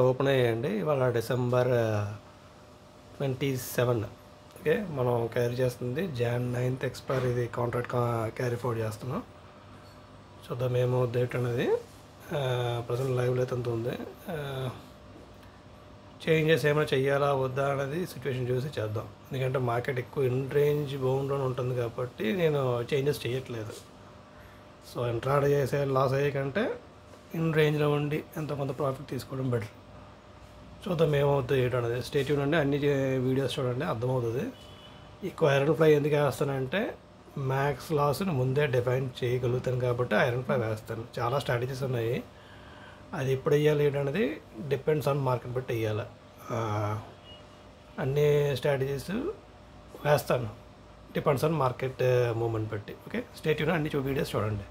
Open అయ్యాయండి. ఇవాళ December 27. Okay, మనం క్యారీ చేస్తుంది Jan 9th ఎక్స్పైర్. ఇది కాంట్రాక్ట్ క్యారీ ఫోర్డ్ చేస్తున్నాం. చూద్దాం ఏమవుద్ది ఏంటనేది. ప్రజెంట్ లైవ్లో అయితే అంత ఉంది. చేంజెస్ ఏమైనా చెయ్యాలా వద్దా అనేది సిచ్యువేషన్ చూసి చేద్దాం. ఎందుకంటే మార్కెట్ ఎక్కువ ఇన్ రేంజ్ బౌండ్లోనే ఉంటుంది కాబట్టి నేను చేంజెస్ చేయట్లేదు. సో ఇంట్రాడే చేసే లాస్ అయ్యే కంటే ఇన్ రేంజ్లో ఉండి ఎంత కొంత ప్రాఫిట్ తీసుకోవడం బెటర్. చూద్దాం ఏమవుతుంది ఏంటనేది. స్టే ట్యూన్ అండి, అన్ని వీడియోస్ చూడండి, అర్థమవుతుంది. ఎక్కువ ఐరన్ ఫ్లై ఎందుకు వేస్తానంటే మ్యాక్స్ లాస్ని ముందే డిఫైన్ చేయగలుగుతాను కాబట్టి ఐరన్ ఫ్లై వేస్తాను. చాలా స్ట్రాటజీస్ ఉన్నాయి, అది ఎప్పుడు వేయాలి ఏంటనేది డిపెండ్స్ ఆన్ మార్కెట్ బట్టి వేయాలి. అన్ని స్ట్రాటజీస్ వేస్తాను, డిపెండ్స్ ఆన్ మార్కెట్ మూమెంట్ బట్టి. ఓకే, స్టే ట్యూన్, అన్ని వీడియోస్ చూడండి.